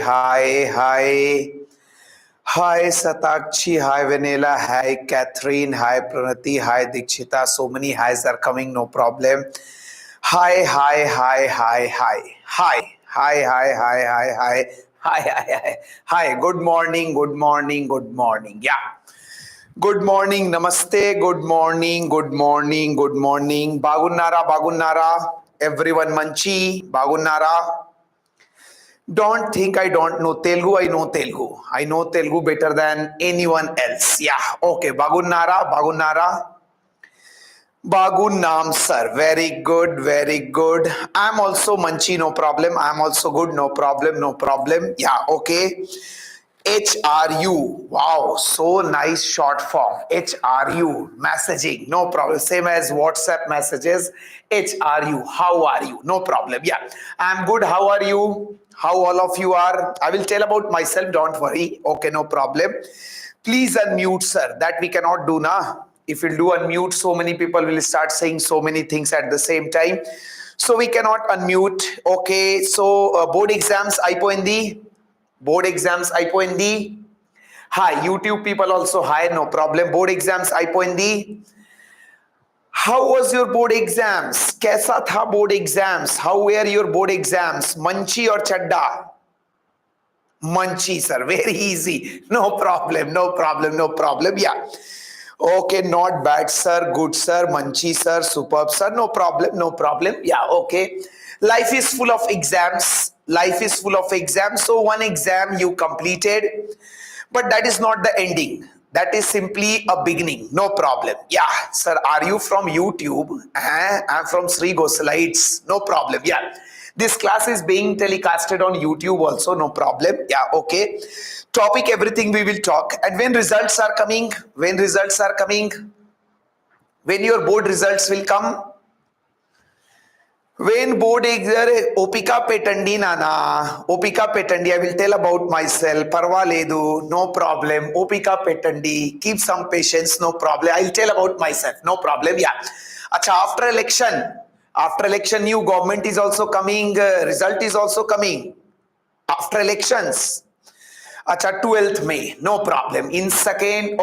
Hi. Hi, Satakshi. Hi, Vanilla. Hi, Catherine. Hi, Pranati. Hi, Dikshita. So many highs are coming, no problem. Hi. Good morning. Yeah. Good morning. Namaste. Good morning. Bagunnara. Everyone, Manchi. Bagunnara. Don't think I don't know Telugu. I know Telugu. I know Telugu better than anyone else. Yeah. Okay. Bagunnara. Bagunnam, sir. Very good. I'm also Manchi, no problem. I'm also good, no problem. Yeah. Okay. HRU. Wow, so nice short form. HRU messaging, no problem. Same as WhatsApp messages. HRU. How are you? No problem. Yeah, I'm good. How are you? How all of you are? I will tell about myself. Don't worry. Okay, no problem. Please unmute, sir. That we cannot do now. If you do unmute, so many people will start saying so many things at the same time. So we cannot unmute. Okay, so board exams అయిపోయింది. Hi, YouTube people also hi, no problem. Board exams అయిపోయింది. How was your board exams? कैसा था board exams? How were your board exams? Manchi or chadda? Manchi, sir. Very easy. No problem. Yeah. Okay, not bad, sir. Good, sir. Manchi, sir. Superb, sir. No problem. Yeah, okay. Life is full of exams. So one exam you completed, but that is not the ending. That is simply a beginning. No problem. Yeah, sir. Are you from YouTube? I'm from Sri Gosalites. No problem. Yeah. This class is being telecasted on YouTube also. No problem. Yeah, okay. Topic, everything we will talk. And when results are coming? When your board results will come? When board exam, Opika Petandi Nana, I will tell about myself. Parvaledu, no problem. Opika Petandi, keep some patience, no problem. I'll tell about myself, no problem. Yeah. Acha, after election, new government is also coming, result is also coming. After elections. Acha, 12th May, no problem. In second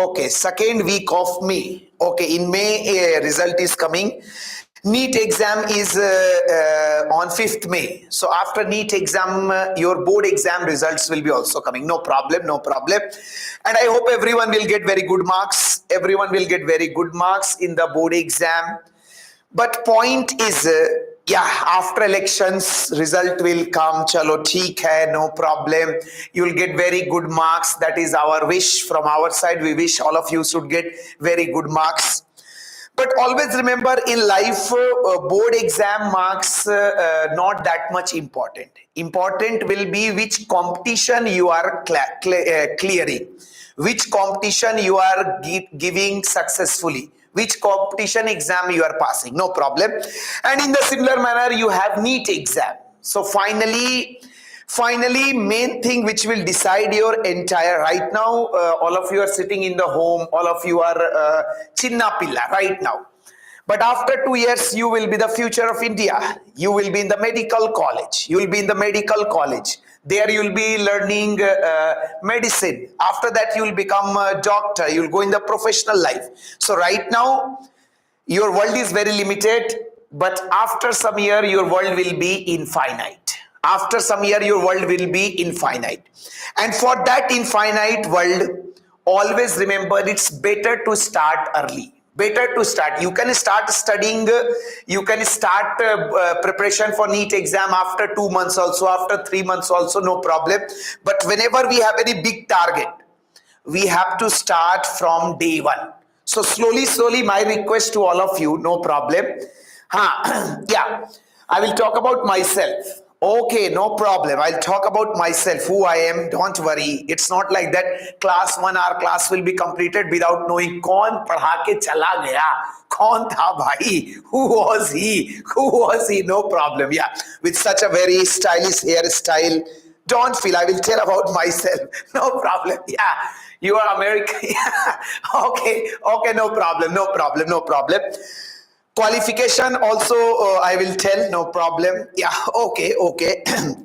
week of May. Okay, in May, result is coming. NEET exam is on 5th May. So after NEET exam, your board exam results will be also coming. No problem. And I hope everyone will get very good marks. In the board exam. But point is, after elections, result will come. Chalo, theek hai, no problem. You'll get very good marks. That is our wish from our side. We wish all of you should get very good marks. But always remember, in life, board exam marks not that much important. Important will be which competition you are clearing, which competition you are giving successfully, which competition exam you are passing. No problem. And in the similar manner, you have NEET exam. So finally, main thing which will decide your entire, right now, all of you are sitting in the home, all of you are chinna pilla right now. But after 2 years, you will be the future of India. You will be in the medical college. There you will be learning medicine. After that, you will become a doctor. You will go in the professional life. So right now, your world is very limited. But after some year, your world will be infinite. And for that infinite world, always remember, it's better to start early. You can start studying, you can start preparation for NEET exam after 2 months also, after 3 months also, no problem. But whenever we have any big target, we have to start from day one. So slowly, my request to all of you, no problem. Yeah, I will talk about myself. Okay, no problem. I'll talk about myself, who I am. Don't worry. It's not like that class 1 our class will be completed without knowing kaun padha ke chala gaya. Kaun tha bhai? Who was he? No problem. Yeah, with such a very stylish hairstyle. Don't feel. I will tell about myself. No problem. Yeah, you are American. Okay, no problem. Qualification also I will tell, no problem. Yeah, okay.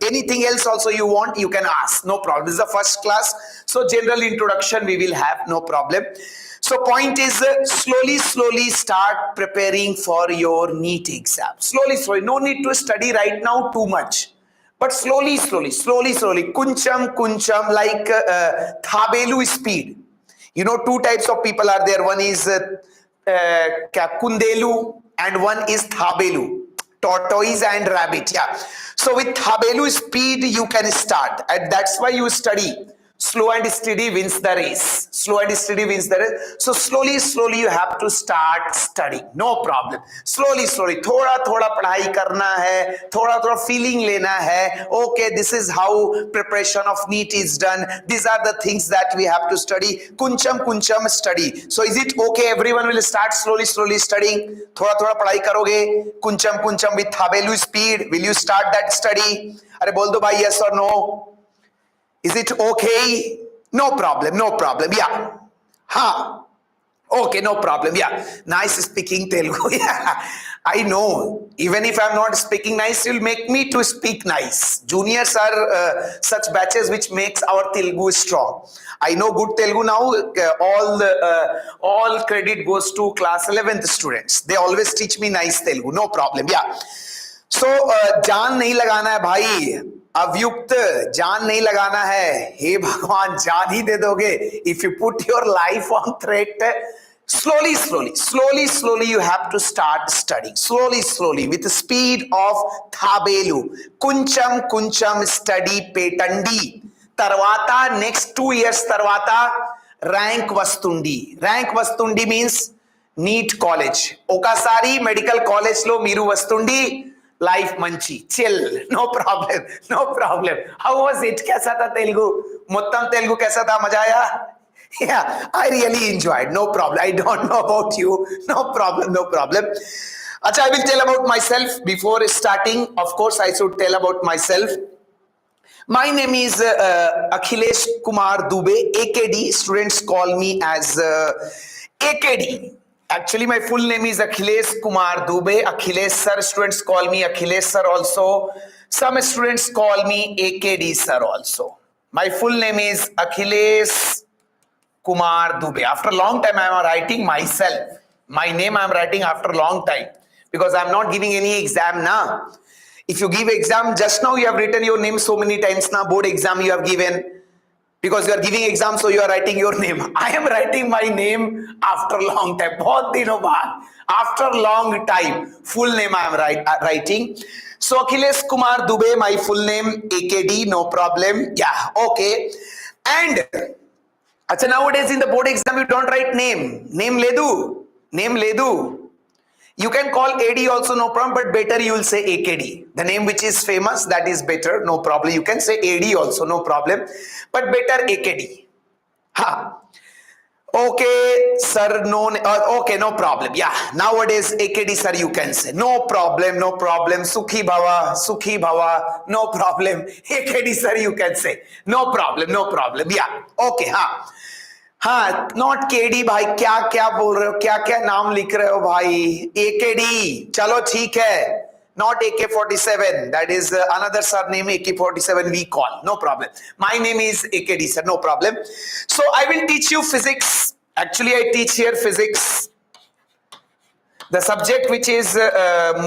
Anything else also you want, you can ask, no problem. This is the first class, so general introduction we will have, no problem. So point is slowly start preparing for your NEET exam. Slowly. No need to study right now too much. But slowly. Kuncham, like Thabelu speed. You know, two types of people are there. One is Kundelu and one is Thabelu. Tortoise and rabbit. Yeah. So with Thabelu speed, you can start. And that's why you study. Slow and steady wins the race. So slowly you have to start studying. No problem. Slowly. थोड़ा पढ़ाई करना है. थोड़ा feeling लेना है. Okay, this is how preparation of NEET is done. These are the things that we have to study. Kuncham study. So is it okay? Everyone will start slowly studying. थोड़ा पढ़ाई करोगे. Kuncham with Thabelu speed. Will you start that study? अरे बोल दो भाई, yes or no? Is it okay? No problem. Yeah. Ha. Okay, no problem. Yeah. Nice speaking Telugu. Yeah. I know. Even if I'm not speaking nice, you'll make me to speak nice. Juniors are such batches which makes our Telugu strong. I know good Telugu now. All credit goes to class 11th students. They always teach me nice Telugu. No problem. Yeah. So जान नहीं लगाना है भाई, अवयुक्त जान नहीं लगाना है. हे भगवान, जान ही दे दोगे. If you put your life on threat, slowly you have to start studying. Slowly with the speed of Thabelu. Kuncham study petandi. Tarvata, next 2 years tarvata rank vastundi means NEET college. Okasari medical college lo miru vastundi. Life manchi, chill, no problem. How was it? कैसा था तेलुगु? मुत्तम तेलुगु कैसा था? मजा आया? Yeah, I really enjoyed. No problem. I don't know about you. No problem. Acha, I will tell about myself before starting. Of course, I should tell about myself. My name is Akhilesh Kumar Dubey, AKD. Students call me as AKD. Actually, my full name is Akhilesh Kumar Dubey. Akhilesh sir. Students call me Akhilesh sir also. Some students call me AKD sir also. My full name is Akhilesh Kumar Dubey. After a long time, I am writing myself. My name I am writing after a long time. Because I am not giving any exam now. If you give exam, just now you have written your name so many times now. Board exam you have given. Because you are giving exam, so you are writing your name. I am writing my name after a long time. बहुत दिनों बाद. After long time. Full name I am writing. So Akhilesh Kumar Dubey, my full name, AKD, no problem. Yeah, okay. And achha, nowadays in the board exam, you don't write name. Name ledu. You can call AD also, no problem, but better you will say AKD. The name which is famous, that is better, no problem. You can say AD also, no problem, but better AKD. Ha. Okay, sir, no, okay, no problem. Yeah, nowadays AKD sir you can say. No problem. Sukhi bhava, no problem. AKD sir you can say. No problem. Yeah, okay, ha. हाँ, not KD भाई, क्या बोल रहे हो, क्या नाम लिख रहे हो भाई? AKD, चलो ठीक है. Not AK-47, that is another surname. AK-47 we call, no problem. My name is AKD sir, no problem. So I will teach you physics. Actually, I teach here physics, the subject which is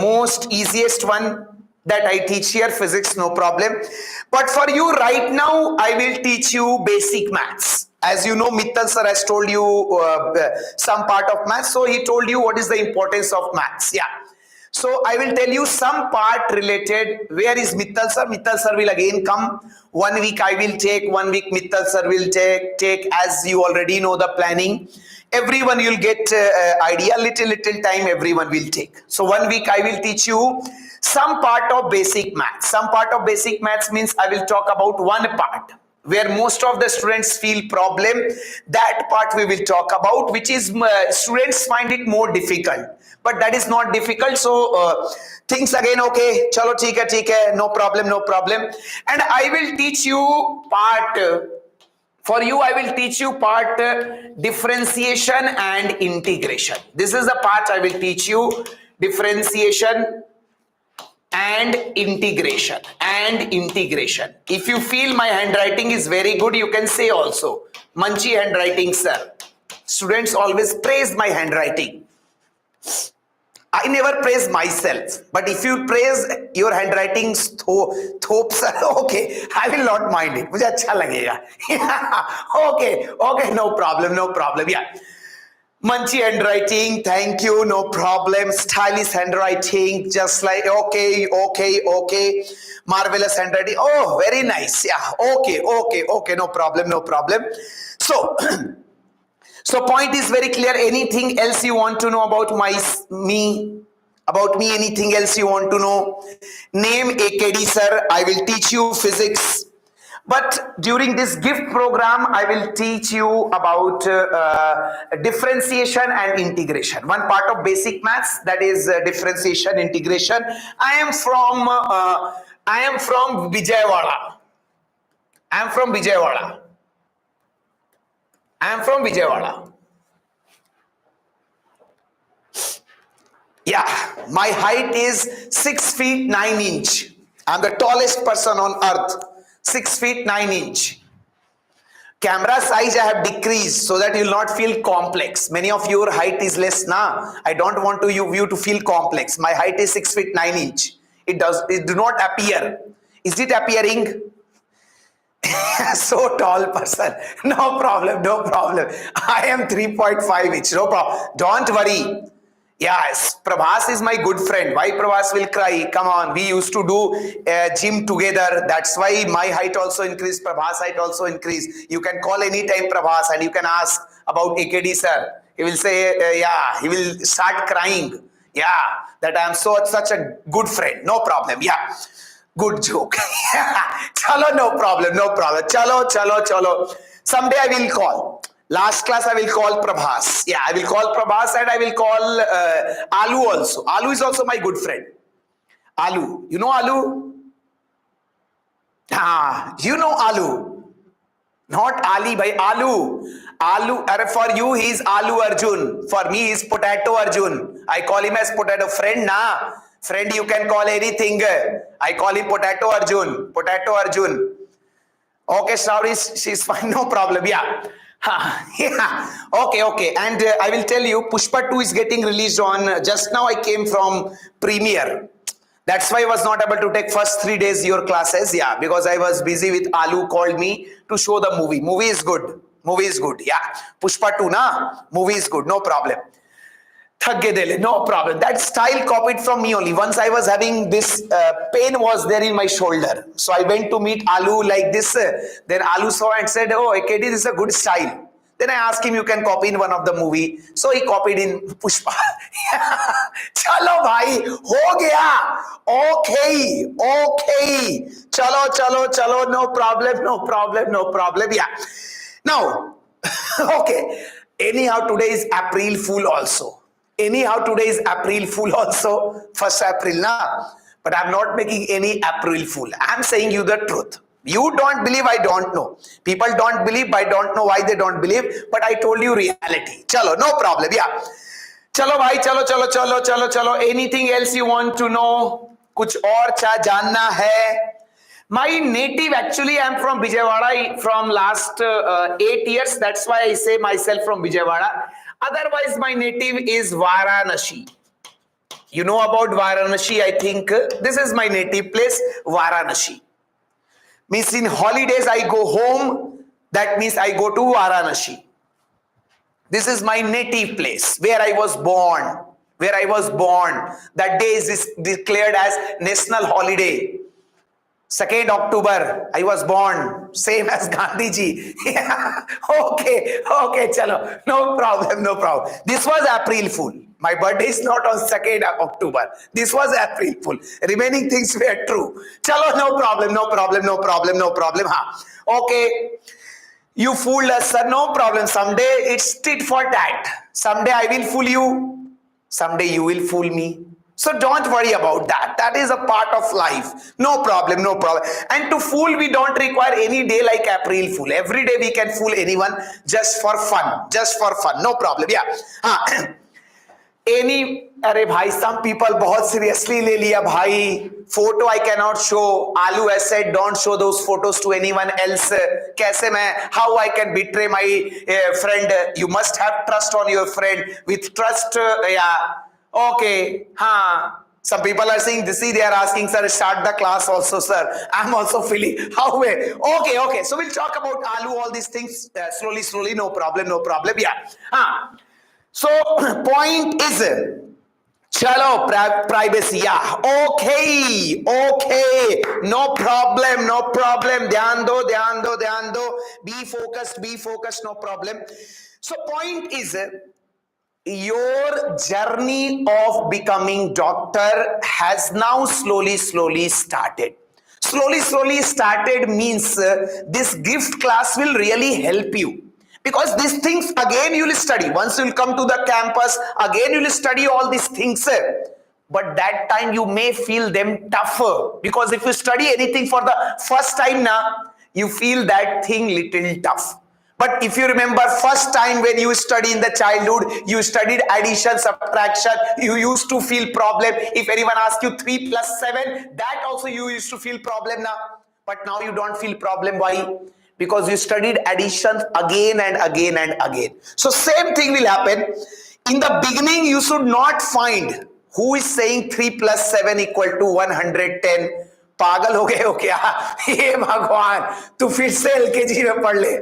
most easiest one that I teach here, physics, no problem. But for you right now, I will teach you basic maths. As you know, Mittal sir has told you some part of maths. So he told you what is the importance of maths. Yeah. So I will tell you some part related. Where is Mittal sir? Mittal sir will again come. 1 week I will take, 1 week Mittal sir will take, as you already know the planning. Everyone you'll get idea, little time everyone will take. So 1 week I will teach you some part of basic maths. Some part of basic maths means I will talk about one part where most of the students feel problem. That part we will talk about, which is students find it more difficult, but that is not difficult. So things again, okay, chalo theek hai, no problem. And I will teach you part, for you I will teach you part differentiation and integration. This is the part I will teach you, differentiation and integration. If you feel my handwriting is very good, you can say also, Manchi handwriting, sir. Students always praise my handwriting. I never praise myself, but if you praise your handwriting, thopes, okay, I will not mind it. मुझे अच्छा लगेगा. Okay, no problem. Yeah. Manchi handwriting, thank you, no problem. Stylish handwriting, just like okay. Marvelous handwriting, oh, very nice. Yeah, okay, no problem. So, so point is very clear. Anything else you want to know about me? About me, anything else you want to know? Name AKD, sir. I will teach you physics. But during this gift program, I will teach you about differentiation and integration. One part of basic maths, that is differentiation, integration. I am from Vijayawada. I am from Vijayawada. Yeah, my height is 6 feet 9 inch. I am the tallest person on earth. 6 feet 9 inch. Camera size I have decreased so that you will not feel complex. Many of your height is less now. I don't want you to feel complex. My height is 6 feet 9 inch. It do not appear. Is it appearing? So tall person. No problem. I am 3.5 inch. No problem. Don't worry. Yes, Prabhas is my good friend. Why Prabhas will cry? Come on, we used to do gym together. That's why my height also increased. Prabhas' height also increased. You can call anytime Prabhas and you can ask about AKD sir. He will say, yeah, he will start crying. Yeah, that I am such a good friend. No problem. Yeah, good joke. Chalo, no problem. Chalo. Someday I will call. Last class I will call Prabhas. Yeah, I will call Prabhas and I will call Alu also. Alu is also my good friend. Alu. You know Alu? You know Alu. Not Ali, by Alu. Alu, for you he is Alu Arjun. For me he is Potato Arjun. I call him as Potato. Friend na. Friend you can call anything. I call him Potato Arjun. Okay, sorry, she's fine. No problem. Yeah. Yeah. Okay. And I will tell you, Pushpa 2 is getting released on, just now I came from premiere. That's why I was not able to take first 3 days your classes. Yeah, because I was busy with Alu called me to show the movie. Movie is good. Yeah. Pushpa 2 na? Movie is good. No problem. No problem. That style copied from me only. Once I was having this pain was there in my shoulder. So I went to meet Alu like this. Then Alu saw and said, oh, AKD, this is a good style. Then I asked him, you can copy in one of the movie. So he copied in Pushpa. Chalo bhai, ho gaya. Okay. Chalo. No problem. Yeah. Now, okay. Anyhow, today is April Fool also. 1st April na. But I'm not making any April Fool. I'm saying you the truth. You don't believe, I don't know. People don't believe, I don't know why they don't believe. But I told you reality. Chalo, no problem. Yeah. Chalo bhai, chalo. Anything else you want to know? Kuch aur janna hai? My native, actually, I am from Vijayawada from last 8 years. That's why I say myself from Vijayawada. Otherwise, my native is Varanasi. You know about Varanasi, I think. This is my native place, Varanasi. Means in holidays, I go home. That means I go to Varanasi. This is my native place, where I was born. That day is declared as national holiday. 2nd October, I was born, same as Gandhiji. Okay, chalo, no problem. This was April Fool. My birthday is not on 2nd October. This was April Fool. Remaining things were true. Chalo, no problem. Okay, you fooled us, sir, no problem. Someday it's tit for tat. Someday I will fool you. Someday you will fool me. So don't worry about that. That is a part of life. No problem. And to fool, we don't require any day like April Fool. Every day we can fool anyone just for fun. No problem. Yeah. Any, अरे भाई some people बहुत seriously ले लिया भाई, photo I can not show, Aloo has said don't show those photos to anyone else, कैसे मैं, how I can betray my friend, you must have trust on your friend, with trust, या okay, हाँ. Some people are saying this, they are asking, sir, start the class also, sir. I'm also feeling how way. Okay. So we'll talk about Alu, all these things slowly. No problem. Yeah. So point is, chalo, privacy. Yeah. Okay. No problem. Dhyan do. Be focused. No problem. So point is, your journey of becoming doctor has now slowly started. Slowly started means this gift class will really help you, because these things again you will study. Once you will come to the campus, again you will study all these things, but that time you may feel them tougher, because if you study anything for the first time now, you feel that thing little tough. But if you remember first time when you study in the childhood, you studied addition, subtraction, you used to feel problem. If anyone asks you 3 plus 7, that also you used to feel problem now. But now you don't feel problem. Why? Because you studied addition again and again. So same thing will happen. In the beginning, you should not find who is saying 3 plus 7 equal to 110. पागल हो गए हो क्या? हे भगवान, तू फिर से LKG में पढ़ ले.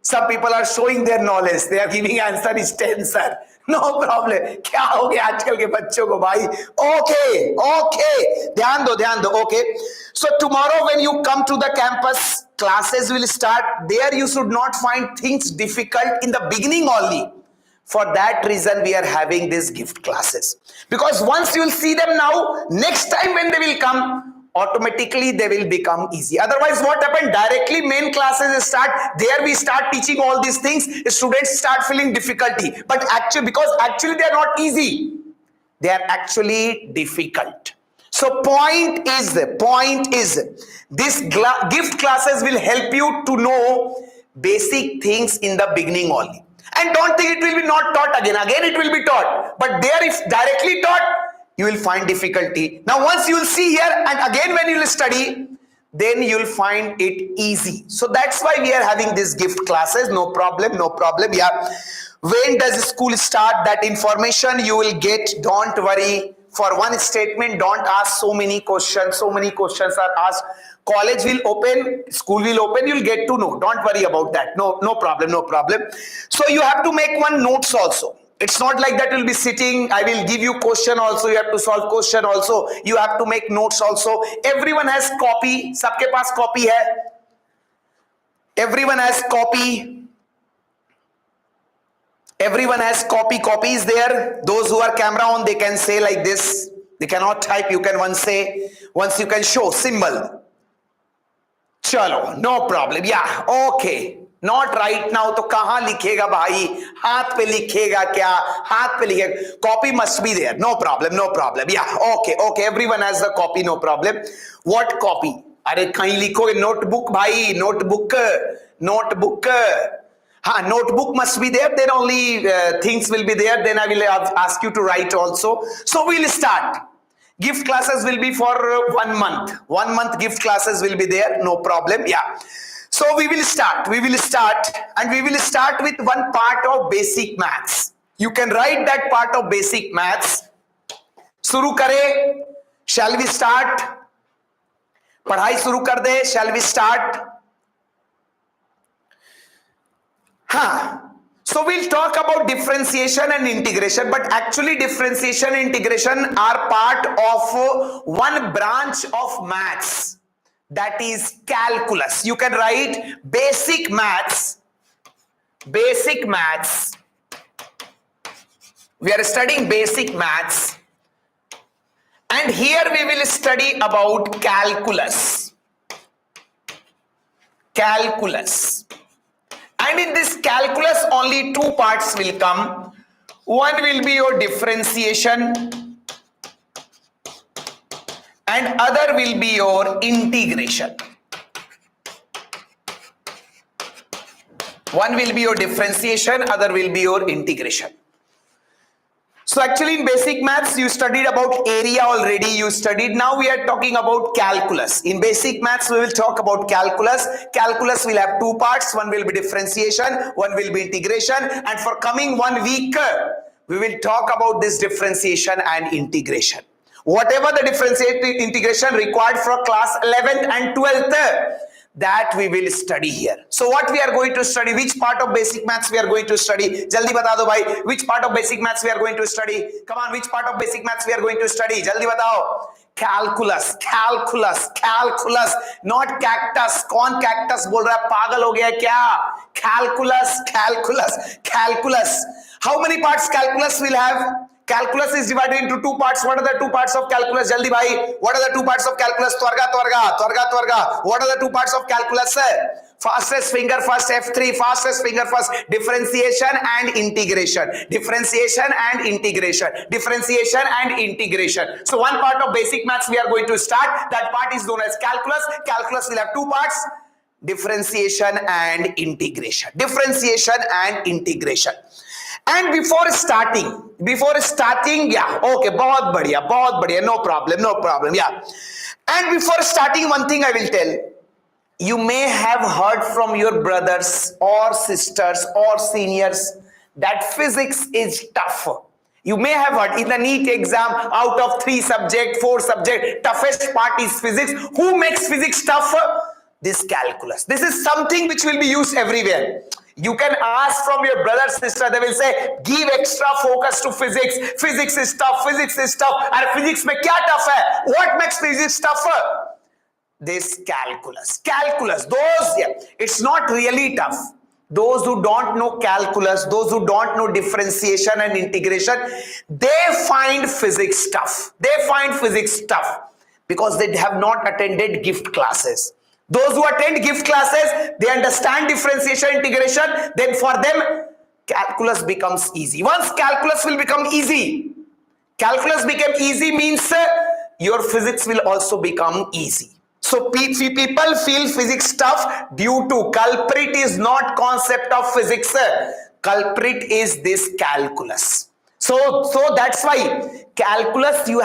Some people are showing their knowledge. They are giving answer is 10, sir. No problem. क्या हो गया आजकल के बच्चों को भाई? Okay. ध्यान दो. Okay. So tomorrow when you come to the campus, classes will start. There you should not find things difficult in the beginning only. For that reason, we are having these gift classes. Because once you will see them now, next time when they will come, automatically they will become easy. Otherwise, what happened? Directly main classes start. There we start teaching all these things. Students start feeling difficulty. But because they are not easy. They are actually difficult. So point is this gift classes will help you to know basic things in the beginning only. And don't think it will be not taught again. Again it will be taught. But there if directly taught, you will find difficulty. Now once you will see here, and again when you will study, then you will find it easy. So that's why we are having these gift classes. No problem. Yeah. When does school start? That information you will get. Don't worry. For one statement, don't ask so many questions. So many questions are asked. College will open, school will open, you'll get to know. Don't worry about that. No problem. So you have to make one notes also. It's not like that you'll be sitting, I will give you question also, you have to solve question also, you have to make notes also. Everyone has copy, सबके पास copy है. Everyone has copy. Copy is there. Those who are camera on, they can say like this. They cannot type, you can once you can show symbol. Chalo, no problem. Yeah, okay. Not right now. तो कहाँ लिखेगा भाई? हाथ पे लिखेगा क्या? हाथ पे लिखेगा. Copy must be there. No problem. Yeah, okay. Everyone has the copy. No problem. What copy? अरे कहीं लिखोगे notebook भाई. Notebook. हाँ, notebook must be there. Then only things will be there. Then I will ask you to write also. So we'll start. Gift classes will be for 1 month. 1 month gift classes will be there. No problem. Yeah. So we will start, and we will start with one part of basic maths. You can write that part of basic maths. Shuru kare, shall we start? Padhai shuru kar de, shall we start? So we'll talk about differentiation and integration, but actually differentiation and integration are part of one branch of maths. That is calculus. You can write basic maths. We are studying basic maths. And here we will study about calculus. And in this calculus, only two parts will come. One will be your differentiation, and other will be your integration. One will be your differentiation, other will be your integration. So So actually in basic maths, you studied about area already, you studied. Now we are talking about calculus. In basic maths, we will talk about calculus. Calculus will have two parts. One will be differentiation, one will be integration. And for coming 1 week, we will talk about this differentiation and integration. Whatever the differentiation integration required for class 11th and 12th, that we will study here. So what we are going to study, which part of basic maths we are going to study? Jaldi bata do bhai, which part of basic maths we are going to study? Come on, which part of basic maths we are going to study? Jaldi batao. Calculus, calculus, calculus, not cactus. कौन cactus बोल रहा है? पागल हो गया क्या? Calculus, calculus, calculus. How many parts calculus will have? Calculus is divided into two parts. What are the two parts of calculus? Jaldi bhai. What are the two parts of calculus? Twarga, twarga, twarga, twarga. What are the two parts of calculus? Fastest finger first, F3. Fastest finger first. Differentiation and integration. Differentiation and integration. Differentiation and integration. So one part of basic maths we are going to start. That part is known as calculus. Calculus will have two parts. Differentiation and integration. Differentiation and integration. And before starting, yeah, okay, बहुत बढ़िया, no problem, yeah. And before starting, one thing I will tell, you may have heard from your brothers or sisters or seniors that physics is tough. You may have heard in the NEET exam, out of 3 subjects, 4 subjects, toughest part is physics. Who makes physics tough? This calculus. This is something which will be used everywhere. You can ask from your brother, sister, they will say, give extra focus to physics. Physics is tough, physics is tough. And physics mein kya tough hai? What makes physics tougher? This calculus. Calculus, those, yeah, it's not really tough. Those who don't know calculus, those who don't know differentiation and integration, they find physics tough. They find physics tough because they have not attended gift classes. Those who attend gift classes, they understand differentiation, integration, then for them, calculus becomes easy. Once calculus will become easy, calculus become easy means your physics will also become easy. So people feel physics tough due to culprit is not concept of physics. Culprit is this calculus. So that's why calculus you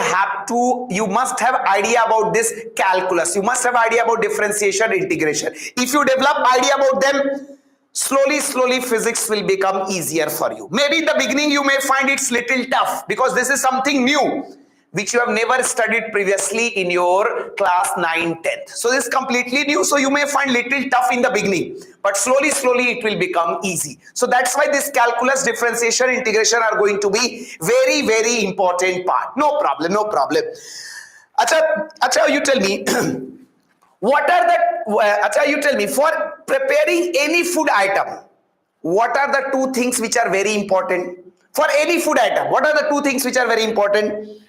must have idea about this calculus. You must have idea about differentiation, integration. If you develop idea about them, slowly physics will become easier for you. Maybe in the beginning you may find it's little tough because this is something new which you have never studied previously in your class 9, 10th. So this is completely new. So you may find little tough in the beginning, but slowly it will become easy. So that's why this calculus, differentiation, integration are going to be very important part. No problem. Acha, you tell me, you tell me, for preparing any food item, what are the two things which are very important? For any food item, what are the two things which are very important?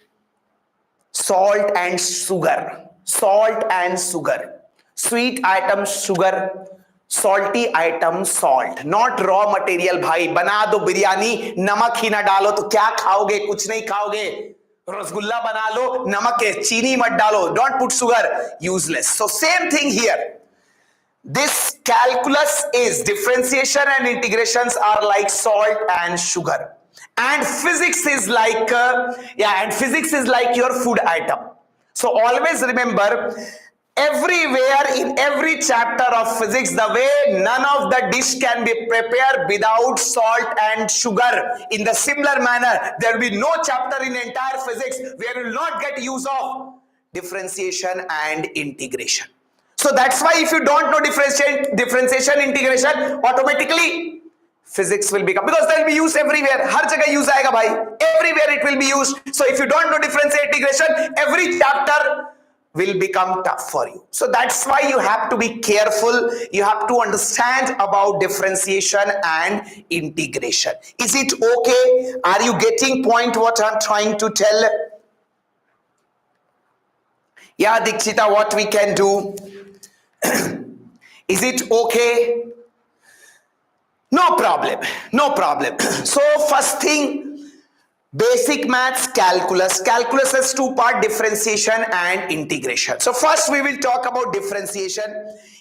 Salt and sugar. Salt and sugar. Sweet item sugar, salty item salt. Not raw material bhai. बना दो बिरयानी, नमक ही ना डालो तो क्या खाओगे? कुछ नहीं खाओगे. रसगुल्ला बना लो, नमक है, चीनी मत डालो. Don't put sugar. Useless. So same thing here. This calculus is differentiation and integrations are like salt and sugar. And physics is like physics is like your food item. So always remember, everywhere in every chapter of physics, the way none of the dish can be prepared without salt and sugar. In the similar manner, there will be no chapter in entire physics where you will not get use of differentiation and integration. So that's why if you don't know differentiation, integration, automatically physics will become, because that will be used everywhere. Har jagah use aayega bhai. Everywhere it will be used. So if you don't know differentiation, integration, every chapter will become tough for you. So that's why you have to be careful. You have to understand about differentiation and integration. Is it okay? Are you getting point what I'm trying to tell? Yeah, Dikshita, what we can do? Is it okay? No problem. So first thing, basic maths, calculus. Calculus has two parts, differentiation and integration. So first we will talk about differentiation.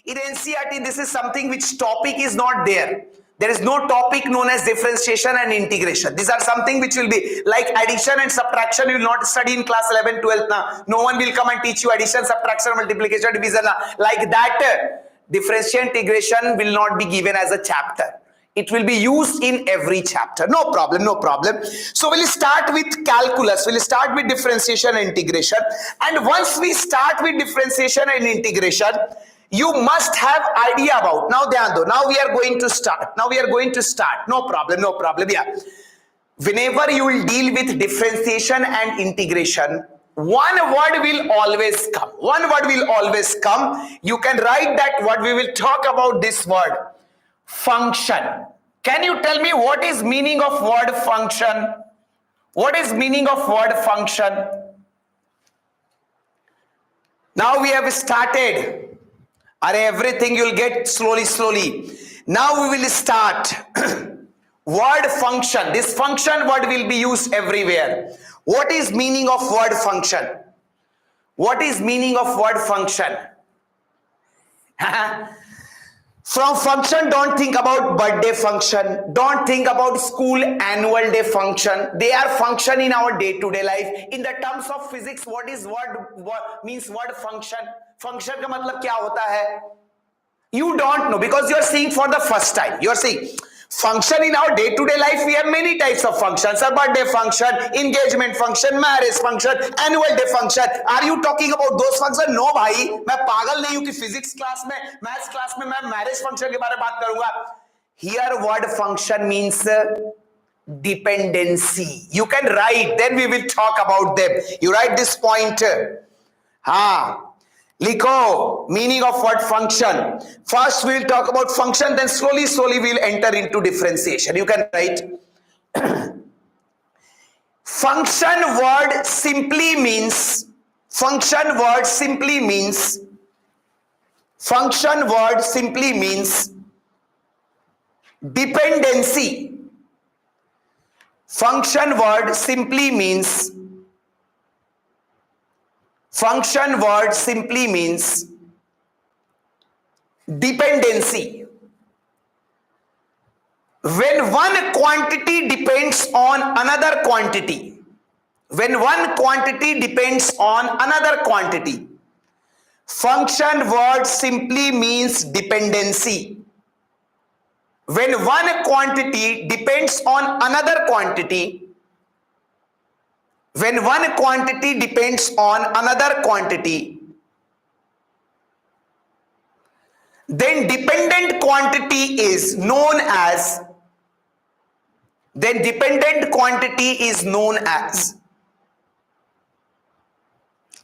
In NCERT, this is something which topic is not there. There is no topic known as differentiation and integration. These are something which will be like addition and subtraction. You will not study in class 11, 12. No one will come and teach you addition, subtraction, multiplication, division. Like that, differentiation, integration will not be given as a chapter. It will be used in every chapter. No problem, no problem. So we'll start with calculus. We'll start with differentiation and integration. And once we start with differentiation and integration, you must have idea about. Now we are going to start. No problem, no problem. Yeah. Whenever you will deal with differentiation and integration, one word will always come. You can write that word. We will talk about this word. Function. Can you tell me what is meaning of word function? What is meaning of word function? Now we have started. Everything you'll get slowly. Now we will start. Word function. This function word will be used everywhere. What is meaning of word function? What is meaning of word function? From function, don't think about birthday function. Don't think about school annual day function. They are function in our day-to-day life. In the terms of physics, what is word means word function? Function का मतलब क्या होता है? You don't know because you are seeing for the first time. You are seeing function in our day-to-day life. We have many types of functions: a birthday function, engagement function, marriage function, annual day function. Are you talking about those functions? No भाई, मैं पागल नहीं हूँ कि physics class में, maths class में मैं marriage function के बारे में बात करूंगा. Here word function means dependency. You can write, then we will talk about them. You write this point. Likho, meaning of word function. First we'll talk about function, then slowly we'll enter into differentiation. You can write. Function word simply means dependency. Function word simply means dependency. When one quantity depends on another quantity, function word simply means dependency. When one quantity depends on another quantity, then dependent quantity is known as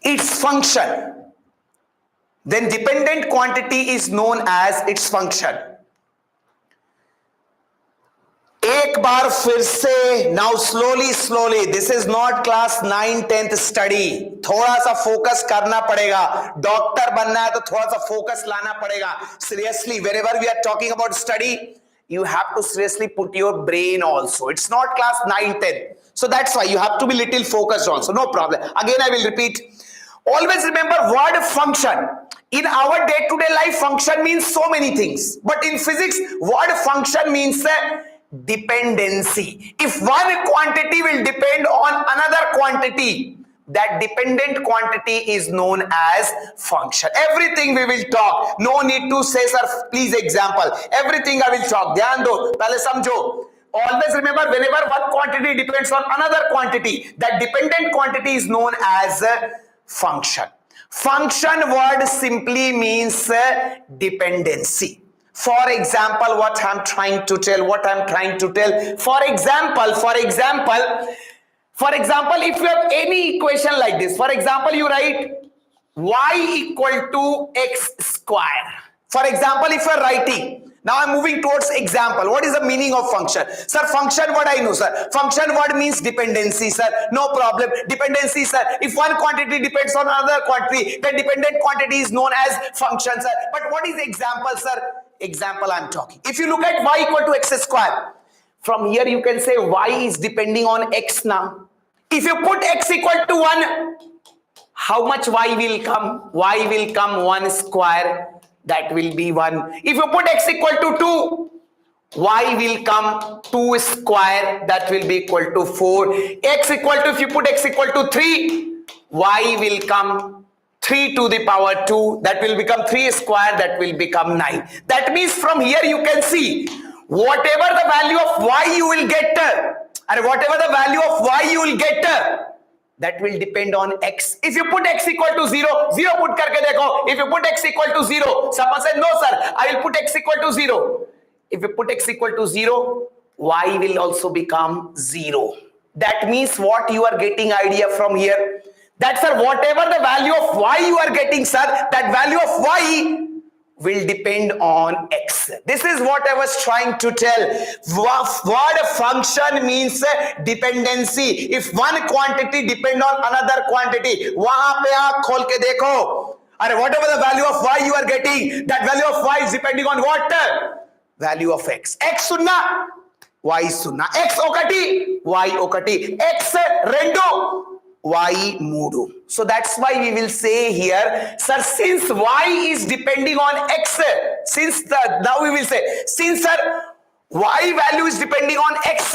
its function. एक बार फिर से, now slowly, this is not class 9, 10th study. थोड़ा सा focus करना पड़ेगा. Doctor बनना है तो थोड़ा सा फोकस लाना पड़ेगा. Seriously, whenever we are talking about study, you have to seriously put your brain also. It's not class 9, 10. So that's why you have to be little focused also. No problem. Again, I will repeat. Always remember word function. In our day-to-day life, function means so many things. But in physics, word function means dependency. If one quantity will depend on another quantity, that dependent quantity is known as function. Everything we will talk. No need to say, sir, please example. Everything I will talk. ध्यान दो, पहले समझो. Always remember, whenever one quantity depends on another quantity, that dependent quantity is known as function. Function word simply means dependency. For example, what I'm trying to tell. For example, if you have any equation like this, for example, you write y equal to x square. For example, if you are writing, now I'm moving towards example. What is the meaning of function? Sir, function word I know, sir. Function word means dependency, sir. No problem. Dependency, sir. If one quantity depends on another quantity, then dependent quantity is known as function, sir. But what is example, sir? Example I'm talking. If you look at y equal to x square, from here you can say y is depending on x now. If you put x equal to 1, how much y will come? Y will come 1 square. That will be 1. If you put x equal to 2, y will come 2 square, that will be equal to 4. X equal to, if you put x equal to 3, y will come 3 to the power 2, that will become 3 square, that will become 9. That means from here you can see whatever the value of y you will get, and whatever the value of y you will get, that will depend on x. If you put x equal to 0, 0 put karke dekho. If you put x equal to 0, someone said, no sir, I will put x equal to 0. If you put x equal to 0, y will also become 0. That means what you are getting idea from here? That sir, whatever the value of y you are getting, sir, that value of y will depend on x. This is what I was trying to tell. What a function means dependency. If one quantity depend on another quantity, wahan pe aap khol ke dekho. Whatever the value of y you are getting, that value of y is depending on what? Value of x. X sunna, y sunna. X okati, y okati. X rendu, y మూడు. So that's why we will say here, sir, since y is depending on x, now we will say, since sir y value is depending on x,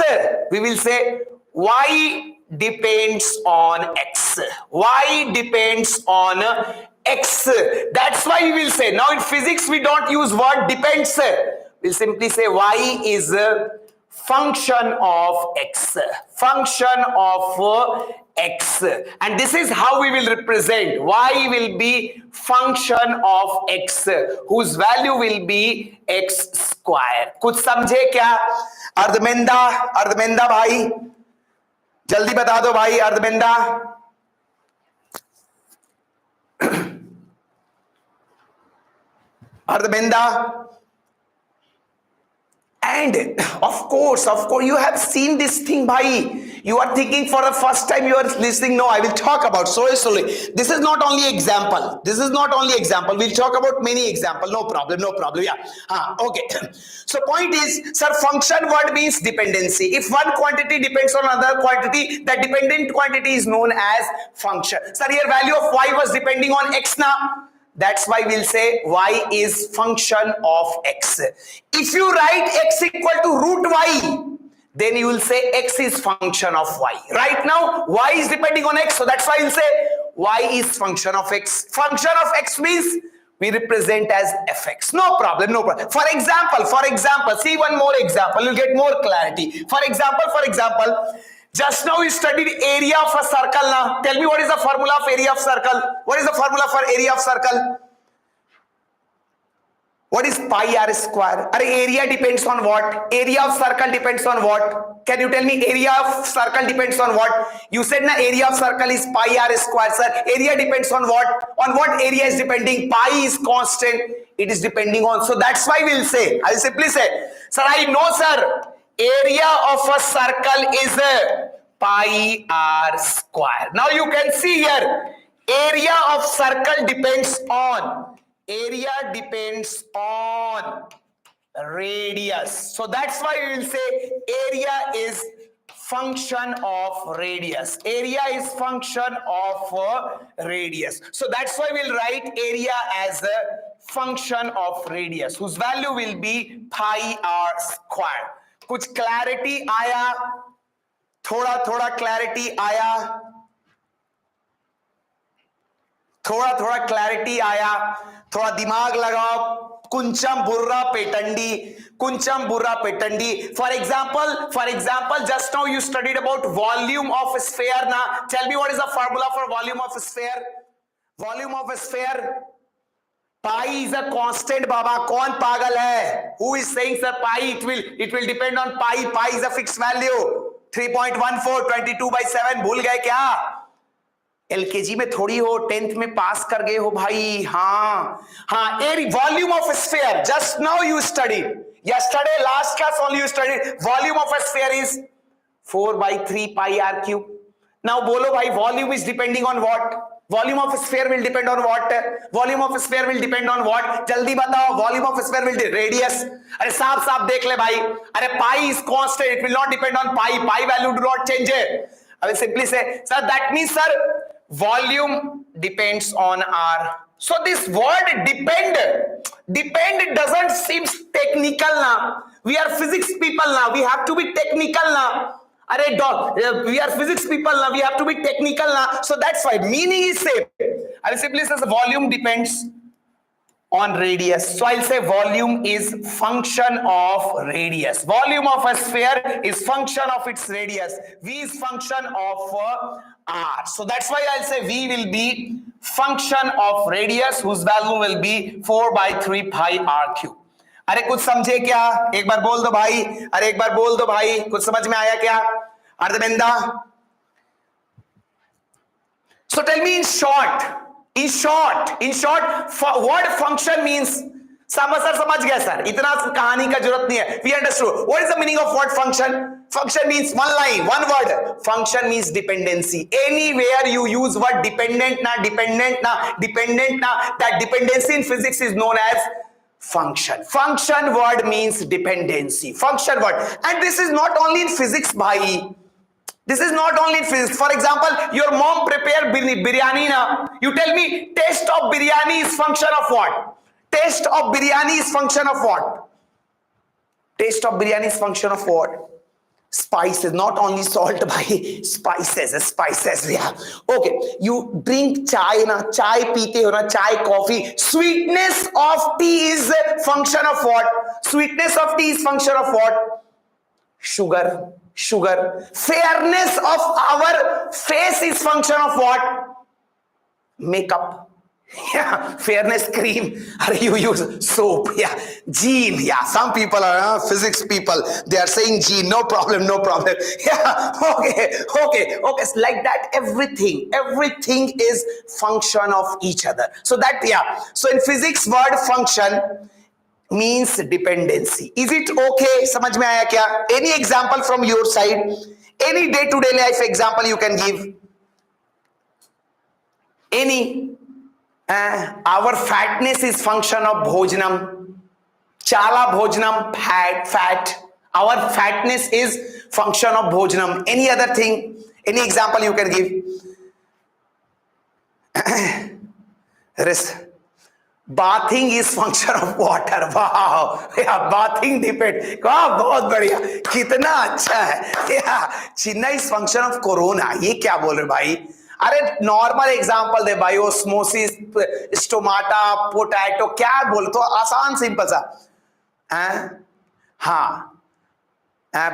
we will say y depends on x. Y depends on x. That's why we will say, now in physics we don't use word depends. We'll simply say y is a function of x. Function of x. And this is how we will represent. Y will be function of x, whose value will be x square. कुछ समझे क्या? अर्धमेंदा, अर्धमेंदा भाई, जल्दी बता दो भाई, अर्धमेंदा. अर्धमेंदा. And of course, you have seen this thing, bhai. You are thinking for the first time, you are listening. No, I will talk about slowly. This is not only example. This is not only example. We'll talk about many example. No problem. Yeah. Okay. So point is, sir, function word means dependency. If one quantity depends on another quantity, that dependent quantity is known as function. Sir, here value of y was depending on x now. That's why we'll say y is function of x. If you write x equal to root y, then you will say x is function of y. Right now, y is depending on x, so that's why we'll say y is function of x. Function of x means we represent as fx. No problem. For example, see one more example, you'll get more clarity. For example, just now you studied area of a circle. Now, tell me what is the formula of area of circle? What is the formula for area of circle? What is pi r square? Area depends on what? Area of circle depends on what? Can you tell me area of circle depends on what? You said na area of circle is pi r square, sir. Area depends on what? On what area is depending? Pi is constant. It is depending on. So that's why we'll say, I'll simply say, sir, I know, sir, area of a circle is pi r square. Now you can see here, area of circle depends on radius. So that's why we will say area is function of radius. Area is function of radius. So that's why we'll write area as a function of radius, whose value will be pi r square. कुछ clarity आया? थोड़ा clarity आया? थोड़ा clarity आया? थोड़ा दिमाग लगाओ. कुंचम बुर्रा पेटंडी. For example, just now you studied about volume of a sphere. Now tell me what is the formula for volume of a sphere? Volume of a sphere, pi is a constant, baba. कौन पागल है? Who is saying sir pi it will depend on pi? Pi is a fixed value. 3.14 22/7 भूल गए क्या? LKG में थोड़ी हो, 10th में पास कर गए हो भाई. हाँ. Volume of a sphere. Just now you studied. Yesterday last class only you studied. Volume of a sphere is 4/3 pi r cube. Now बोलो भाई, volume is depending on what? Volume of a sphere will depend on what? Volume of a sphere will depend on what? जल्दी बताओ. Volume of a sphere will radius. अरे साफ देख ले भाई. अरे pi is constant. It will not depend on pi. Pi value do not change. I will simply say, sir, that means, sir, volume depends on our So this word depend doesn't seem technical now. We are physics people now. We have to be technical now. Arey dog, we are physics people now. We have to be technical now. So that's why meaning is same. I simply says volume depends on radius. So I'll say volume is function of radius. Volume of a sphere is function of its radius. V is function of r. So that's why I'll say V will be function of radius whose value will be 4/3 pi r cube. अरे कुछ समझे क्या? एक बार बोल दो भाई. अरे एक बार बोल दो भाई. कुछ समझ में आया क्या? अर्धबिंदा. So tell me in short, what function means? समझ गया सर. इतना कहानी का जरूरत नहीं है. We understood. What is the meaning of what function? Function means one line, one word. Function means dependency. Anywhere you use word dependent na, that dependency in physics is known as function. Function word means dependency. Function word. And this is not only in physics, bhai. This is not only in physics. For example, your mom prepared biryani na. You tell me taste of biryani is function of what? Taste of biryani is function of what? Taste of biryani is function of what? Spices, not only salt, by spices, yeah. Okay, you drink chai na, chai peete ho na, chai, coffee. Sweetness of tea is function of what? Sweetness of tea is function of what? Sugar. Fairness of our face is function of what? Makeup. Yeah, fairness cream. Or you use soap. Yeah, gene. Yeah, some people are physics people. They are saying gene. No problem. Yeah, okay. So like that, everything is function of each other. So that, yeah. So in physics, word function means dependency. Is it okay? समझ में आया क्या? Any example from your side? Any day-to-day life example you can give? Any? Our fatness is function of bhojanam. Chala bhojanam, fat. Our fatness is function of bhojanam. Any other thing? Any example you can give? Bathing is function of water. Wow, yeah, bathing depend. वाह, बहुत बढ़िया, कितना अच्छा है. Yeah, Chinna is function of corona. ये क्या बोल रहे भाई? अरे नॉर्मल एग्जांपल दे भाई. ओस्मोसिस, स्टोमाटा, पोटैटो, क्या बोल तो आसान सिंपल सा. हाँ,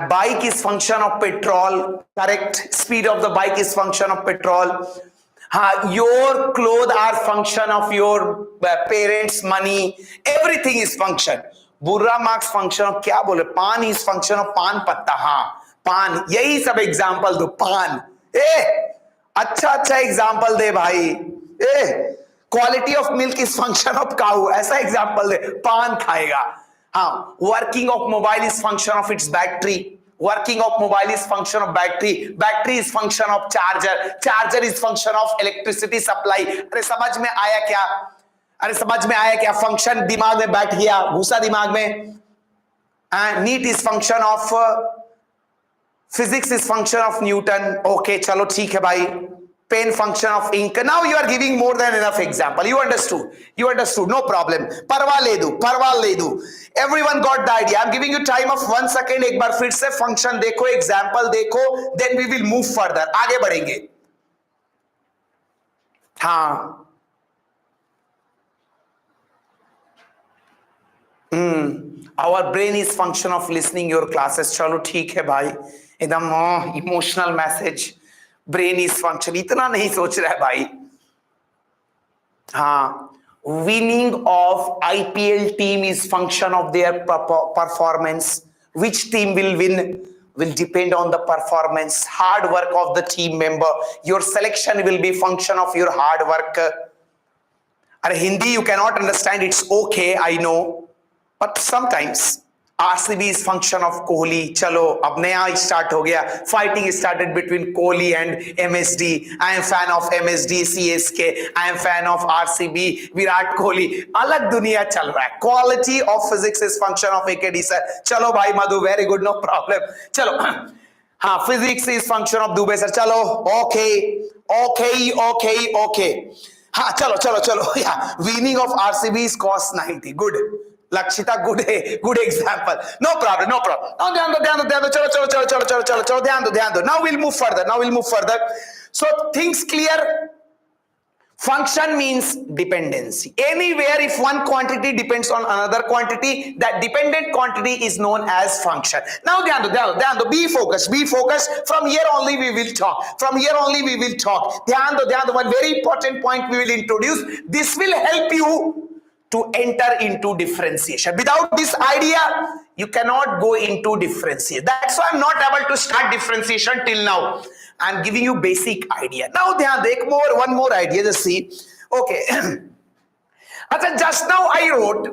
bike is function of petrol. Correct. Speed of the bike is function of petrol. Your clothes are function of your parents' money. Everything is function. बुर्रा marks function of क्या बोले? पान is function of पान पत्ता. हाँ, पान. यही सब example दो. पान. अच्छा एग्जाम्पल दे भाई. Quality of milk is function of cow. ऐसा एग्जाम्पल दे. पान खाएगा. हाँ, working of mobile is function of its battery. Working of mobile is function of battery. Battery is function of charger. Charger is function of electricity supply. अरे समझ में आया क्या? Function दिमाग में बैठ गया, घुसा दिमाग में. Neat is function of physics is function of Newton. Okay, चलो ठीक है भाई. Pen function of ink. Now you are giving more than enough example. You understood. No problem. परवा ले दू. Everyone got the idea. I'm giving you time of 1 second. एक बार फिर से function देखो, example देखो, then we will move further. आगे बढ़ेंगे. हाँ. Our brain is function of listening your classes. चलो ठीक है भाई. एकदम emotional message. Brain is function. इतना नहीं सोच रहा है भाई. हाँ, winning of IPL team is function of their performance. Which team will win will depend on the performance, hard work of the team member. Your selection will be function of your hard work. And Hindi you cannot understand, it's okay, I know, but sometimes RCB is function of Kohli. चलो अब नया start हो गया. Fighting started between Kohli and MSD. I am fan of MSD, CSK. I am fan of RCB, Virat Kohli. अलग दुनिया चल रहा है. Quality of physics is function of AKD sir. चलो भाई मधु, very good, no problem. चलो हाँ, physics is function of Dubey sir. चलो okay. हाँ चलो चलो चलो yeah, winning of RCB is cost 90. Good. Lakshita, good example. No problem, no problem. Now ध्यान दो, चलो ध्यान दो. Now we'll move further. So things clear. Function means dependency. Anywhere if one quantity depends on another quantity, that dependent quantity is known as function. Now ध्यान दो, be focused. From here only we will talk. ध्यान दो, one very important point we will introduce. This will help you to enter into differentiation. Without this idea, you cannot go into differentiation. That's why I'm not able to start differentiation till now. I'm giving you basic idea. Now one more idea. Just see. Okay. Just now I wrote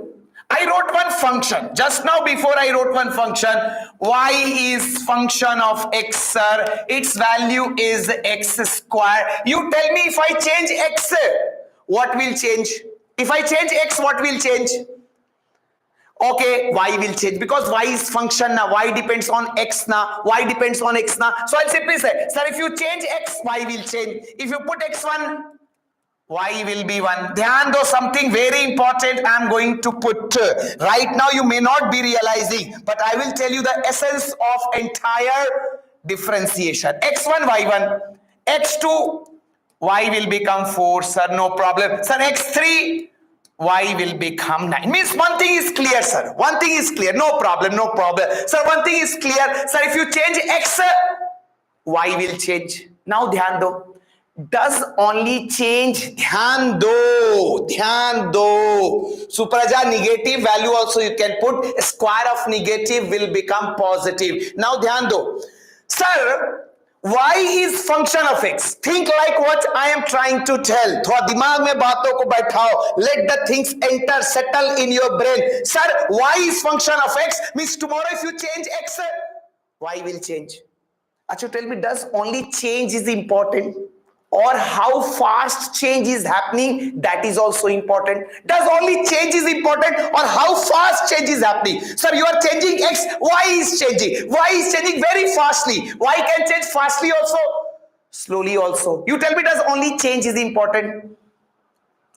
one function. Just now before I wrote one function. Y is function of x, sir. Its value is x square. You tell me if I change x, what will change? If I change x, what will change? Okay, y will change because y is function now. Y depends on x now. So I'll simply say, sir, if you change x, y will change. If you put x1, y will be 1. Dhyan do, something very important I am going to put. Right now you may not be realizing, but I will tell you the essence of entire differentiation. x1, y1. x2, y will become 4, sir, no problem. Sir, x3, y will become 9. Means one thing is clear, sir. No problem. Sir, one thing is clear. Sir, if you change x, y will change. Now, dhyan do. Does only change. Dhyan do. Supraja, negative value also you can put. Square of negative will become positive. Now, dhyan do. Sir, y is function of x. Think like what I am trying to tell. थोड़ा दिमाग में बातों को बैठाओ. Let the things enter, settle in your brain. Sir, y is function of x means tomorrow if you change x, y will change. Acha, tell me, does only change is important? Or how fast change is happening, that is also important. Does only change is important or how fast change is happening? Sir, you are changing x, y is changing. Y is changing very fastly. Y can change fastly also, slowly also. You tell me, does only change is important?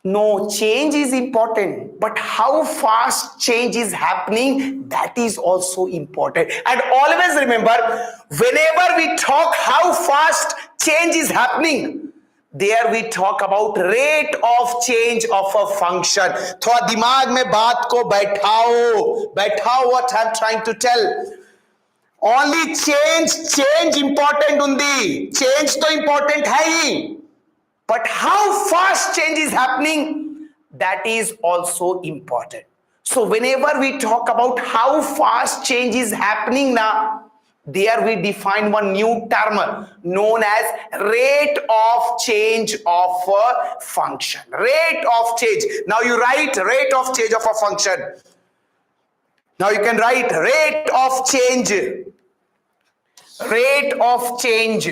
No, change is important, but how fast change is happening, that is also important. And always remember, whenever we talk how fast change is happening, there we talk about rate of change of a function. थोड़ा दिमाग में बात को बैठाओ what I'm trying to tell. Only change important undi. Change तो important है ही. But how fast change is happening, that is also important. So whenever we talk about how fast change is happening now, there we define one new term known as rate of change of a function. Rate of change. Now you write rate of change of a function. Now you can write rate of change. Rate of change.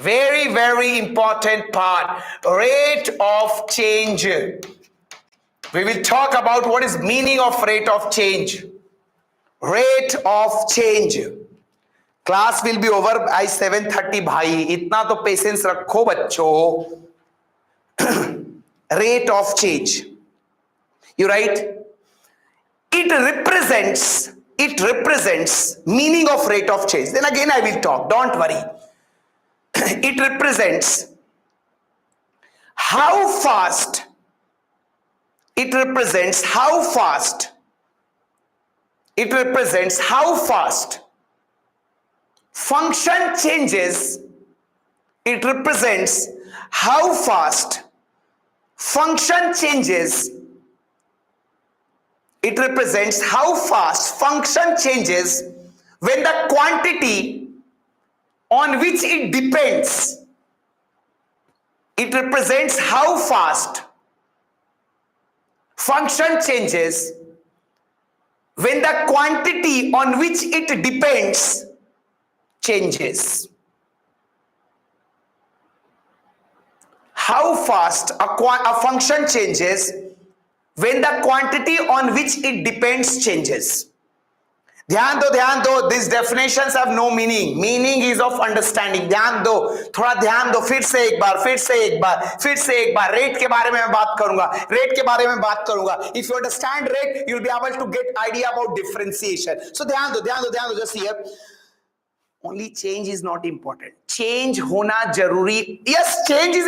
Very, very important part. Rate of change. We will talk about what is meaning of rate of change. Rate of change. Class will be over by 7:30 भाई. इतना तो patience रखो बच्चों. Rate of change. You write. It represents meaning of rate of change. Then again I will talk. Don't worry. It represents how fast function changes. It represents how fast function changes. It represents how fast function changes when the quantity on which it depends. It represents how fast function changes when the quantity on which it depends changes. How fast a function changes when the quantity on which it depends changes. ध्यान दो, this definitions have no meaning, meaning is of understanding. ध्यान दो, थोड़ा ध्यान दो, फिर से एक बार रेट के बारे में मैं बात करूंगा, if you understand rate you will be able to get idea about differentiation. So ध्यान दो, just here, only change is not important, change होना जरूरी, yes change is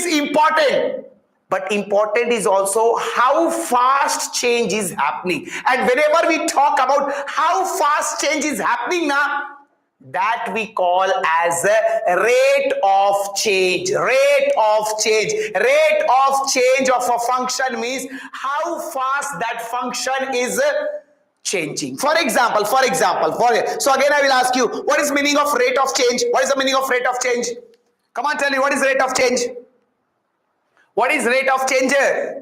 important, but important is also how fast change is happening. And whenever we talk about how fast change is happening now, that we call as a rate of change. Rate of change of a function means how fast that function is changing. For example, so again I will ask you, what is meaning of rate of change? What is the meaning of rate of change? Come on, tell me, what is rate of change? What is rate of change?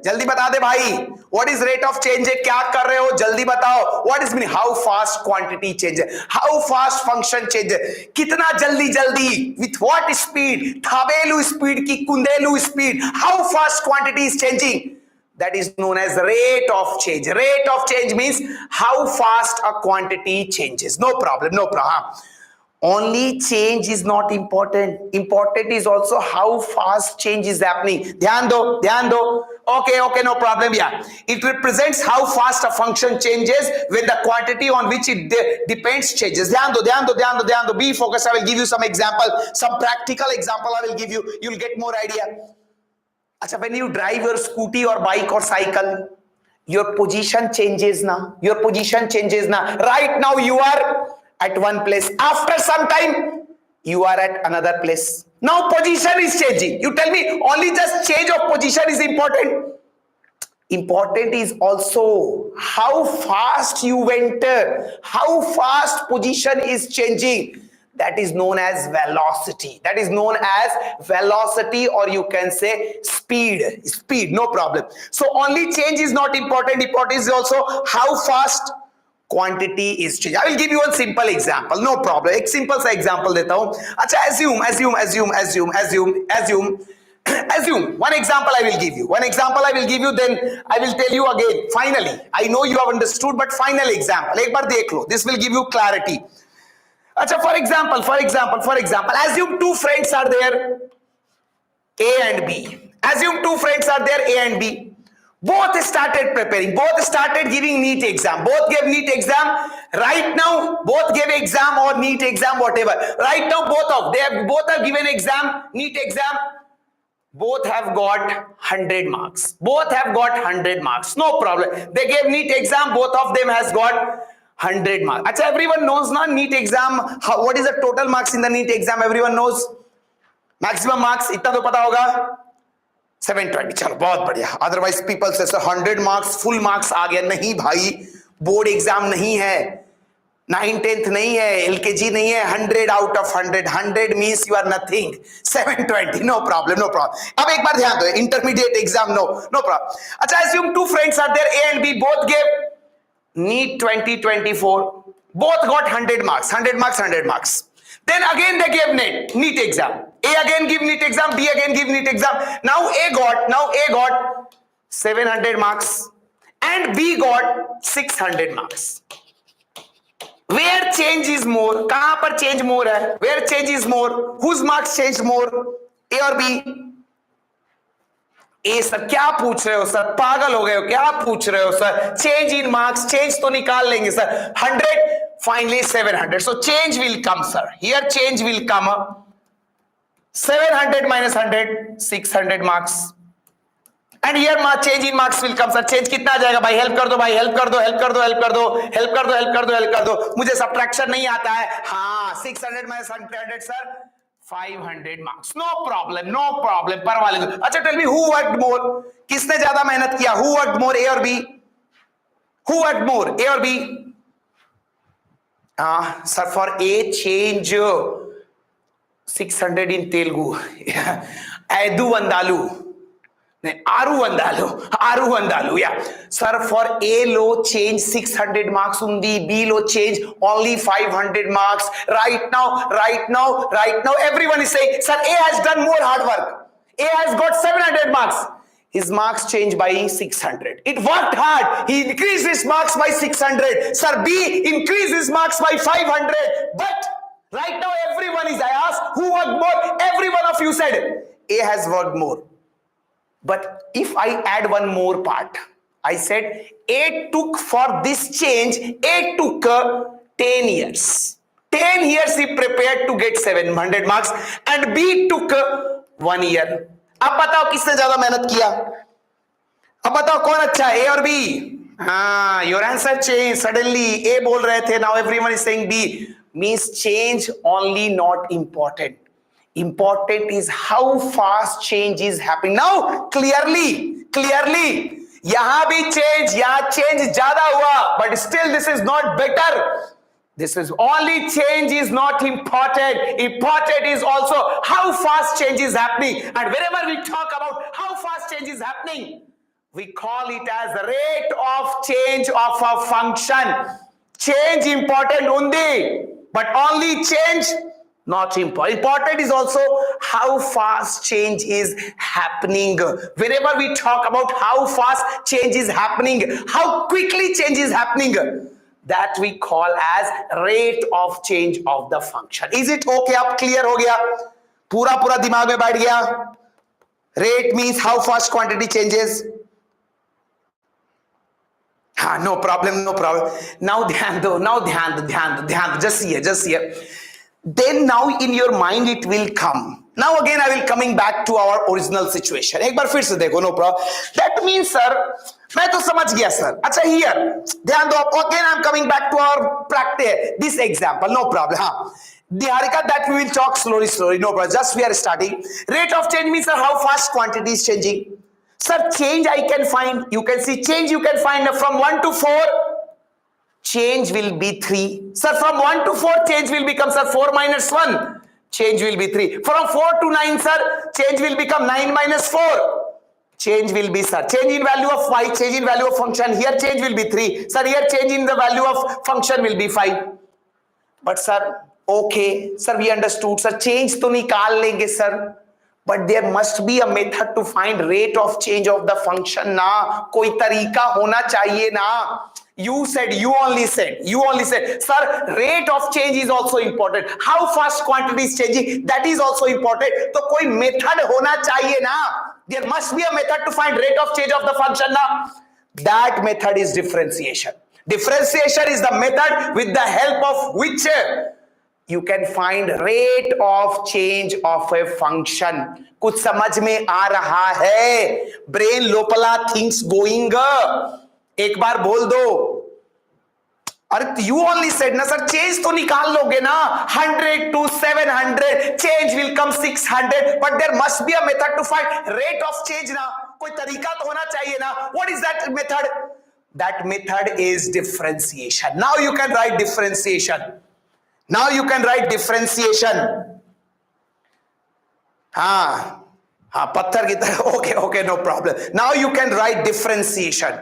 जल्दी बता दे भाई, what is rate of change? क्या कर रहे हो, जल्दी बताओ. What is meaning? How fast quantity change, how fast function change, कितना जल्दी, with what speed, थाबेलू speed की कुंदेलू speed, how fast quantity is changing, that is known as rate of change. Rate of change means how fast a quantity changes. No problem. Only change is not important, important is also how fast change is happening. ध्यान दो. Okay, no problem. Yeah, it represents how fast a function changes when the quantity on which it depends changes. ध्यान दो, be focused. I will give you some example, some practical example I will give you, you will get more idea. Acha, when you drive your scooty or bike or cycle, your position changes na. Right now you are at one place, after some time you are at another place. Now position is changing. You tell me only just change of position is important? Important is also how fast you enter, how fast position is changing. That is known as velocity, or you can say speed. No problem. So only change is not important, important is also how fast quantity is changed. I will give you one simple example, no problem. एक simple सा example देता हूँ. अच्छा, assume one example I will give you, then I will tell you again. Finally, I know you have understood, but final example एक बार देख लो, this will give you clarity. अच्छा, for example, assume two friends are there, A and B. Both started preparing, both started giving NEET exam, both gave NEET exam. Right now both gave exam or NEET exam, whatever. Right now both have given exam, NEET exam. Both have got 100 marks. No problem. They gave NEET exam, both of them has got 100 marks. Achha, everyone knows na NEET exam, what is the total marks in the NEET exam? Everyone knows maximum marks इतना तो पता होगा, 720. चलो बहुत बढ़िया. Otherwise people से 100 marks full marks आ गया. नहीं भाई, बोर्ड एग्जाम नहीं है, 9th 10th नहीं है, LKG नहीं है. 100 out of 100 means you are nothing. 720. No problem. अब एक बार ध्यान दो, इंटरमीडिएट एग्जाम नो प्रॉब्लम. अच्छा, assume two friends are there, A and B, both gave NEET 2024, both got 100 marks. Then again they gave NEET exam. A again give NEET exam, B again give NEET exam. Now A got 700 marks and B got 600 marks. Where change is more? कहां पर change more है? Where change is more? Whose marks changed more? A or B? A sir, क्या पूछ रहे हो sir, पागल हो गए हो, क्या पूछ रहे हो sir? Change in marks, change तो निकाल लेंगे sir. 100 finally 700, so change will come sir. Here change will come up. 700 minus 100, 600 marks. And here change in marks will come sir. Change कितना आ जाएगा भाई? हेल्प कर दो भाई, हेल्प कर दो. मुझे सब्ट्रैक्शन नहीं आता है. हाँ, 600 minus 100 sir, 500 marks. No problem. परवा ले दो. अच्छा, tell me who worked more? किसने ज्यादा मेहनत किया? Who worked more, A or B? Sir, for A change 600 in Telugu. Aru Vandalu. Yeah. Sir, for A low change 600 marks undi, B low change only 500 marks. Right now, everyone is saying, sir, A has done more hard work. A has got 700 marks. his marks changed by 600. It worked hard. He increased his marks by 600. Sir, B increased his marks by 500. But right now everyone is, I asked, who worked more? Every one of you said A has worked more. But if I add one more part, I said A took for this change, A took 10 years. 10 years he prepared to get 700 marks and B took 1 year. अब बताओ किसने ज्यादा मेहनत किया? अब बताओ कौन अच्छा है, A और B? हाँ, your answer changed suddenly. A बोल रहे थे, now everyone is saying B. Means change only not important. Important is how fast change is happening. Now clearly, यहाँ भी change, यहाँ change ज्यादा हुआ, but still this is not better. This is only change is not important. Important is also how fast change is happening. And whenever we talk about how fast change is happening, we call it as the rate of change of a function. Change important only, but only change not important. Important is also how fast change is happening. Whenever we talk about how fast change is happening, how quickly change is happening, that we call as rate of change of the function. Is it okay? अब clear हो गया? पूरा दिमाग में बैठ गया? Rate means how fast quantity changes. हाँ, no problem. Now ध्यान दो, just here. Then now in your mind it will come. Now again I will coming back to our original situation. एक बार फिर से देखो, no problem. That means sir, मैं तो समझ गया सर. अच्छा here, ध्यान दो. Again I am coming back to our practice. This example, no problem. हाँ. Niharika, that we will talk slowly. No problem. Just we are starting. Rate of change means sir, how fast quantity is changing. Sir, change I can find. You can see change you can find from 1 to 4. Change will be 3. Sir, from 1 to 4, change will become, sir, 4 minus 1. Change will be 3. From 4 to 9, sir, change will become 9 minus 4. Change will be, sir, change in value of y, change in value of function. Here change will be 3. Sir, here change in the value of function will be 5. But sir, okay, sir, we understood. Sir, change to nikal lenge, sir. But there must be a method to find rate of change of the function na. Koi tarika hona chahiye na. You only said, sir, rate of change is also important. How fast quantity is changing, that is also important. So, koi method hona chahiye na. There must be a method to find rate of change of the function na. That method is differentiation. Differentiation is the method with the help of which you can find rate of change of a function. कुछ समझ में आ रहा है? Brain लोपला things going. एक बार बोल दो. अरे you only said ना सर, change तो निकाल लोगे ना, 100 to 700, change will come 600, but there must be a method to find rate of change ना. कोई तरीका तो होना चाहिए ना. What is that method? That method is differentiation. Now you can write differentiation. हाँ, पत्थर की तरह. Okay, no problem. Now you can write differentiation.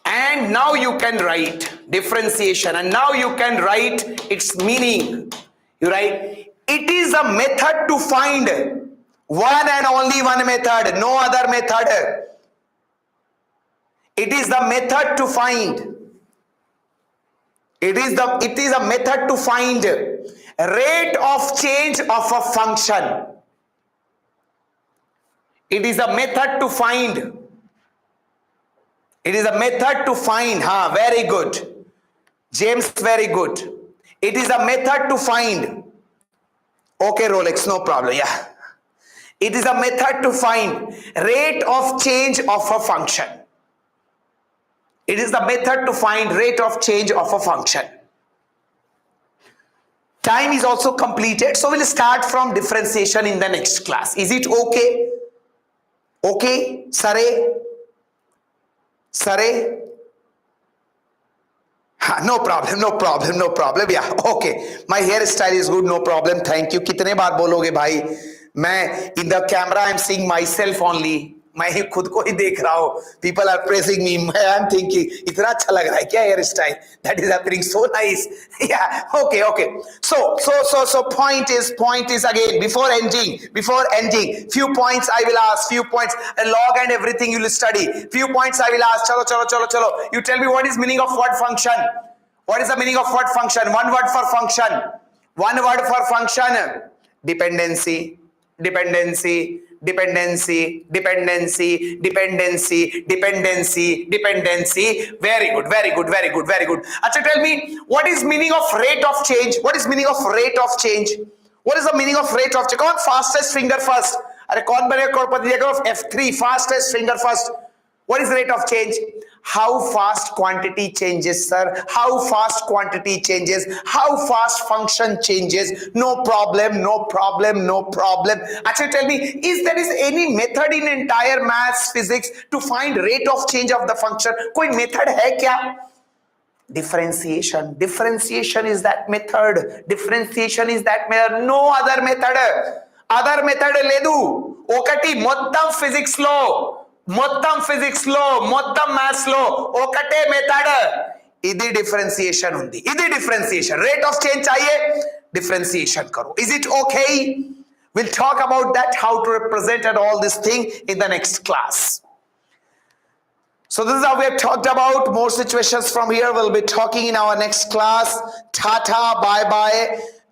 And now you can write differentiation. And now you can write its meaning. You write, it is a method to find one and only one method, no other method. It is the method to find. It is a method to find rate of change of a function. It is a method to find. Very good. James, very good. It is a method to find. Okay, Rolex, no problem. Yeah. It is a method to find rate of change of a function. It is the method to find rate of change of a function. Time is also completed. So we'll start from differentiation in the next class. Is it okay? Okay, Sare? No problem. Yeah, okay. My hairstyle is good, no problem. Thank you. कितने बार बोलोगे भाई? मैं in the camera I am seeing myself only. मैं खुद को ही देख रहा हूँ. People are praising me. I am thinking, इतना अच्छा लग रहा है क्या hair style? That is happening so nice. Yeah. Okay. So point is again before ending. Few points I will ask. Few points. A log and everything you will study. Few points I will ask. Chalo. You tell me what is meaning of what function? What is the meaning of what function? One word for function. Dependency. Dependency. Very good. Acha, tell me, what is meaning of rate of change? What is meaning of rate of change? What is the meaning of rate of change? Come on, fastest finger first. अरे कौन बनेगा करोड़पति? देखो F3, fastest finger first. What is rate of change? How fast quantity changes, sir? How fast quantity changes? How fast function changes? No problem. Actually, tell me, is there any method in entire maths, physics to find rate of change of the function? कोई method है क्या? Differentiation is that method. No other method. లేదు ఒకటి మొత్తం physics లో మొత్తం maths లో ఒకటే మెథడ్. ఇది డిఫరెన్సియేషన్ ఉంది. రేట్ ఆఫ్ చేంజ్ चाहिए, డిఫరెన్సియేషన్ करो. Is it okay? We'll talk about that, how to represent and all this thing in the next class. So this is how we have talked about. More situations from here we'll be talking in our next class. Tata, bye.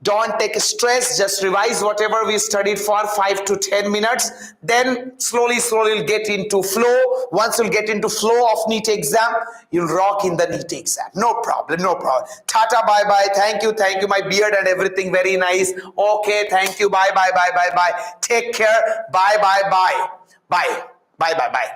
Don't take stress. Just revise whatever we studied for 5 to 10 minutes. Then slowly you'll get into flow. Once you'll get into flow of NEET exam, you'll rock in the NEET exam. No problem. Tata, bye. Thank you. My beard and everything very nice. Okay, thank you. Bye. Take care. Bye. Bye.